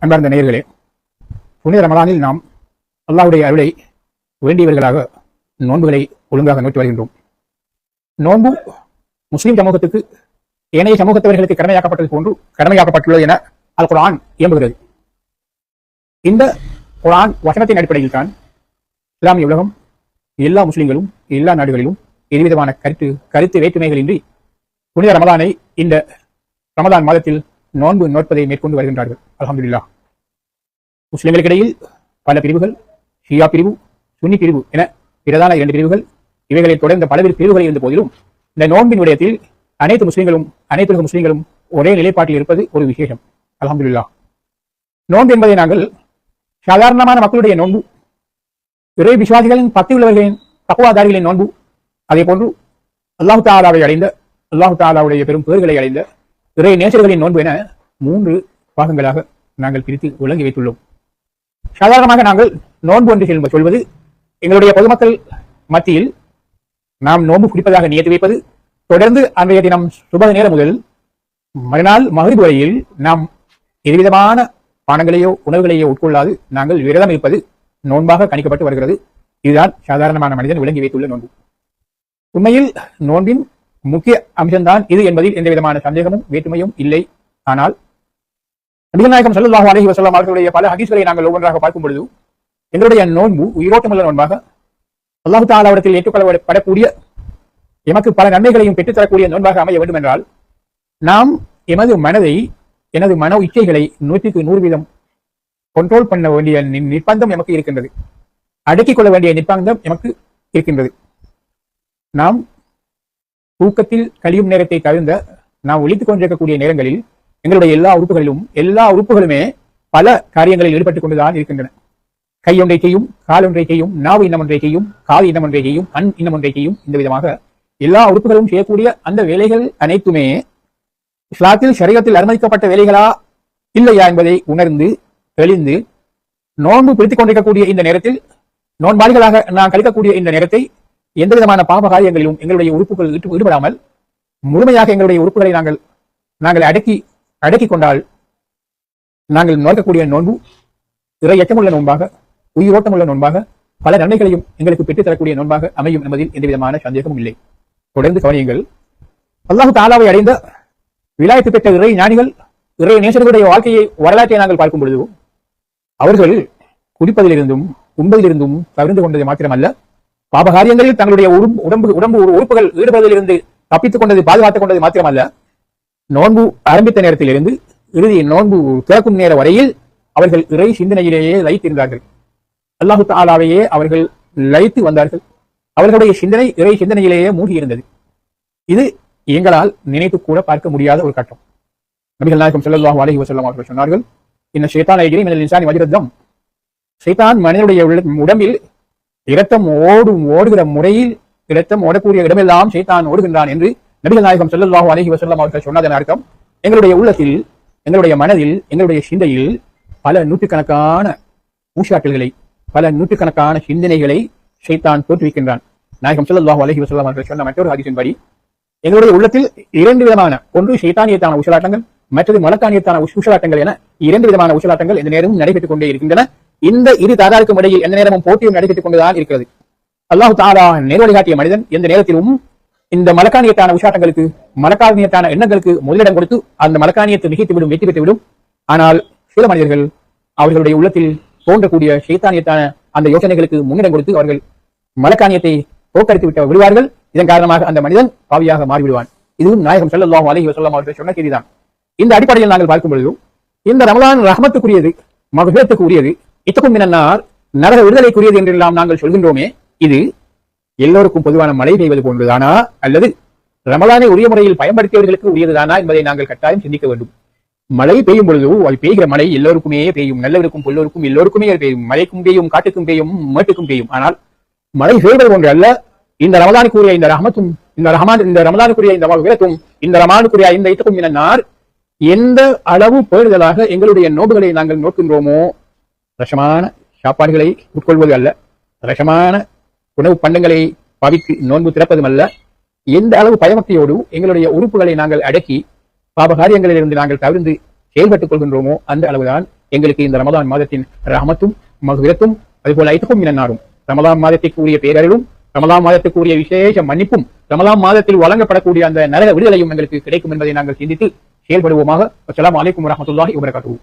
அன்பார்ந்த நேயர்களே, புனித ரமலானில் நாம் அல்லாஹ்வுடைய அருளை வேண்டியவர்களாக நோன்புகளை ஒழுங்காக நோக்கி வருகின்றோம். நோன்பு முஸ்லிம் சமூகத்துக்கு ஏனைய சமூகத்தவர்களுக்கு கடமையாக்கப்பட்டது போன்று கடமையாக்கப்பட்டுள்ளது என அல் குர்ஆன் இயம்புகிறது. இந்த குர்ஆன் வசனத்தின் அடிப்படையில் தான் இஸ்லாமிய உலகம் எல்லா முஸ்லிம்களும் எல்லா நாடுகளிலும் எதுவிதமான கருத்து வேற்றுமைகளின்றி புனித ரமலானை இந்த ரமலான் மாதத்தில் நோன்பு நோற்பதை மேற்கொண்டு வருகின்றார்கள். அல்ஹம்துலில்லாஹ். முஸ்லிம்களுக்கிடையில் பல பிரிவுகள், ஷியா பிரிவு, சுன்னி பிரிவு என பிரதான 2 பிரிவுகள், இவைகளை தொடர்ந்த பல்வேறு பிரிவுகள் இருந்த போதிலும் இந்த நோன்பின் விடயத்தில் அனைத்து முஸ்லிம்களும் ஒரே நிலைப்பாட்டில் இருப்பது ஒரு விசேஷம். அல்ஹம்துலில்லாஹ். நோன்பு என்பதை நாங்கள் சாதாரணமான மக்களுடைய நோன்பு, இறை விசுவாசிகளின் பக்தி உள்ளவர்களின் தக்வாதாரிகளின் நோன்பு, அதே போன்று அல்லாஹ் தஆலாவை அடைந்த அல்லாஹ் தஆலாவுடைய பெரும் பேறுகளை அடைந்த இறை நேசர்களின் நோன்பு என 3 பாகங்களாக நாங்கள் பிரித்து விளங்கி வைத்துள்ளோம். சாதாரணமாக நாங்கள் நோன்பு என்று சொல்வது எங்களுடைய பொதுமக்கள் மத்தியில் நாம் நோன்பு பிடிப்பதாக நியத்து வைப்பது, தொடர்ந்து அன்றைய தினம் சுப நேரம் முதல் மறுநாள் மக்ரிப் வரையில் நாம் எதுவிதமான பானங்களையோ உணவுகளையோ உட்கொள்ளாது நாங்கள் விரதம் இருப்பது நோன்பாக கணிக்கப்பட்டு வருகிறது. இதுதான் சாதாரணமான மனிதன் விளங்கி வைத்துள்ள நோன்பு. உண்மையில் நோன்பின் முக்கிய அம்சம்தான் இது என்பதில் எந்த விதமான சந்தேகமும் வேற்றுமையும் இல்லை. ஆனால் நபிகள் நாயகம் ஸல்லல்லாஹு அலைஹி வஸல்லம் அவர்களுடைய பல ஹதீஸ்களை நாங்கள் ஒவ்வொன்றாக பார்க்கும் பொழுது எங்களுடைய நோன்பு உயிரோட்டமுள்ள நோன்பாக, அல்லாஹ் தஆலாவிடத்தில் ஏற்றுக்கொள்ளப்படக்கூடிய, எமக்கு பல நன்மைகளையும் பெற்றுத்தரக்கூடிய நோன்பாக அமைய வேண்டும் என்றால் நாம் எனது மன இச்சைகளை 100% கண்ட்ரோல் பண்ண வேண்டிய நிர்பந்தம் எமக்கு இருக்கின்றது. அடக்கிக் கொள்ள வேண்டிய நிர்பந்தம் எமக்கு இருக்கின்றது. நாம் தூக்கத்தில் கழியும் நேரத்தை தவிர்ந்த நாம் ஒழித்துக் கொண்டிருக்கக்கூடிய நேரங்களில் எங்களுடைய எல்லா உறுப்புகளுமே பல காரியங்களில் ஈடுபட்டுக் கொண்டுதான் இருக்கின்றன. கையொன்றை செய்யும், காலொன்றை செய்யும், நாவு இன்னம் ஒன்றை செய்யும், காது இன்னம் ஒன்றை செய்யும், கண் இன்னம் ஒன்றை செய்யும். இந்த விதமாக எல்லா உறுப்புகளும் செய்யக்கூடிய அந்த வேலைகள் அனைத்துமே இஸ்லாத்தில் ஷரியத்தில் அனுமதிக்கப்பட்ட வேலைகளா இல்லையா என்பதை உணர்ந்து தெளிந்து நோன்பு பிடித்துக் கொண்டிருக்கக்கூடிய இந்த நேரத்தில், நோன்பாளிகளாக நாம் கழிக்கக்கூடிய இந்த நேரத்தை எந்த விதமான பாப காரியங்களிலும் எங்களுடைய உறுப்புகள் ஈடுபடாமல் முழுமையாக எங்களுடைய உறுப்புகளை நாங்கள் அடக்கி கொண்டால் நாங்கள் நோக்கக்கூடிய நோன்பு இறை எச்சமுள்ள நோன்பாக, உயிரோட்டமுள்ள நோன்பாக, பல நன்மைகளையும் எங்களுக்கு பெற்றுத் தரக்கூடிய நோன்பாக அமையும் என்பதில் எந்த விதமான சந்தேகமும் இல்லை. தொடர்ந்து கவனியுங்கள். அல்லாஹ் தஆலாவை அடைந்த விலாயத்து பெற்ற இறை ஞானிகள், இறை நேசர்களுடைய வாழ்க்கையை வரலாற்றை நாங்கள் பார்க்கும் பொழுது அவர்கள் குடிப்பதிலிருந்தும் உண்பதிலிருந்தும் தவிர்த்து கொண்டது மாத்திரமல்ல, பாபகாரியங்களில் தங்களுடைய உடம்பு உறுப்புகள் ஈடுபடுவதிலிருந்து தப்பித்துக் கொண்டது, பாதுகாத்துக் கொண்டது மாத்திரமல்ல, நோன்பு ஆரம்பித்த நேரத்திலிருந்து இறுதி நோன்பு திறக்கும் நேர வரையில் அவர்கள் இறை சிந்தனையிலேயே லயித்திருந்தார்கள். அல்லாஹ் தஆலாவையே அவர்கள் லயித்து வந்தார்கள். அவர்களுடைய சிந்தனை இறை சிந்தனையிலேயே மூழ்கி இருந்தது. இது எங்களால் நினைத்து கூட பார்க்க முடியாத ஒரு கட்டம். நபிகள் நாயகம் ஸல்லல்லாஹு அலைஹி வஸல்லம் அவர்கள் சொன்னார்கள், இன்ன ஷைத்தான யஜ்ரி மினல் இன்சானி மஜ்ரத் தம். ஷைத்தான் மனிதனுடைய உடம்பில் இரத்தம் ஓடுகிற முறையில், இரத்தம் ஓடக்கூடிய இடமெல்லாம் ஷைத்தான் ஓடுகின்றான் என்று நபிகள் நாயகம் ஸல்லல்லாஹு அலைஹி வஸல்லம் அவர்கள் சொன்னதன் அர்த்தம், எங்களுடைய உள்ளத்தில், எங்களுடைய மனதில், எங்களுடைய சிந்தையில் பல நூற்றுக்கணக்கான ஊசாட்டல்களை, பல நூற்றுக்கணக்கான சிந்தனைகளை ஷைத்தான் தோற்றுவிக்கின்றான். நாயகம் ஸல்லல்லாஹு அலைஹி வஸல்லம் அவர்கள் சொன்ன மற்றொரு ஹதீஸின்படி எங்களுடைய உள்ளத்தில் 2 விதமான, ஒன்று ஷைத்தானியத்தான ஊசலாட்டங்கள், மற்றது மலக்கானியத்தான ஊசலாட்டங்கள் என 2 விதமான ஊசலாட்டங்கள் எந்த நேரமும் நடைபெற்றுக் கொண்டே இருக்கின்றன. இந்த இரு தாதாருக்கும் இடையில் எந்த நேரமும் போட்டியும் நடைபெற்றுக் கொண்டுதான் இருக்கிறது. அல்லாஹ் தஆலா நேர்வழி காட்டிய மனிதன் எந்த நேரத்திலும் இந்த மலக்கானியத்தான உஷாட்டங்களுக்கு, மலக்கானியத்தான எண்ணங்களுக்கு முதலிடம் கொடுத்து அந்த மலக்கானியத்தை மிகைத்துவிடும், வெற்றி பெற்றுவிடும். ஆனால் சில மனிதர்கள் அவர்களுடைய உள்ளத்தில் தோன்றக்கூடிய ஷைத்தானியத்தான அந்த யோசனைகளுக்கு முன்னிடம் கொடுத்து அவர்கள் மலக்கானியத்தை தோற்கடித்து விடுவார்கள். இதன் காரணமாக அந்த மனிதன் பாவியாக மாறிவிடுவான். இதுவும் நாயகம் ஸல்லல்லாஹு அலைஹி வஸல்லம் அவர்கள் சொன்ன செய்திதான். இந்த அடிப்படையில் நாங்கள் பார்க்கும் பொழுது இந்த ரமலான் ரஹமத்துக்குரியது, மக்ஃபிரத்துக்குரியது, இத்தகும் மினன்னார், நரக விடுதலைக்குரியது என்றெல்லாம் நாங்கள் சொல்கின்றோமே, இது எல்லோருக்கும் பொதுவான மழை பெய்வது போன்றதானா அல்லது ரமலானை உரிய முறையில் பயன்படுத்தியவர்களுக்கு உரியதுதானா என்பதை நாங்கள் கட்டாயம் சிந்திக்க வேண்டும். மழை பெய்யும் பொழுது அது பெய்கிற மழை எல்லோருக்குமே பெய்யும், நல்லவருக்கும் பொல்லோருக்கும் எல்லோருக்குமே பெய்யும், மழைக்கும் பெய்யும், காட்டுக்கும் பெய்யும், மேட்டுக்கும் பெய்யும். ஆனால் மழை பெய்வது போன்று அல்ல. இந்த ரமலானுக்குரிய இந்த ரஹமத்தும், இந்த ரமலானுக்குரிய இந்த மக்ஃபிரத்தும், இந்த ரமலானுக்குரிய இந்த இத்தகும் மினன்னார் எந்த அளவு பேறுதலாக எங்களுடைய நோன்புகளை நாங்கள் நோக்கின்றோமோ, ரசமான சாப்பாடுகளை உட்கொள்வது அல்ல, ரசமான உணவு பண்டங்களை பாவித்து நோன்பு திறப்பதும் அல்ல, எந்த அளவு பயபக்தியோடு எங்களுடைய உறுப்புகளை நாங்கள் அடக்கி பாபகாரியங்களிலிருந்து நாங்கள் தவிர்த்து செயல்பட்டுக் கொள்கின்றோமோ அந்த அளவுதான் எங்களுக்கு இந்த ரமதான் மாதத்தின் ரஹமத்தும் மக்ஃபிரத்தும் அதுபோல ஐத்துக்கும் மினன்னாரும் ரமதான் மாதத்திற்குரிய பேரருளும் ரமதான் மாதத்துக்குரிய விசேஷ மன்னிப்பும் ரமதான் மாதத்தில் வழங்கப்படக்கூடிய அந்த நரக விடுதலையும் எங்களுக்கு கிடைக்கும் என்பதை நாங்கள் சிந்தித்து செயல்படுவோமாக. அஸ்ஸலாமு அலைக்கும் வரஹ்மத்துல்லாஹி வபரகாத்துஹு.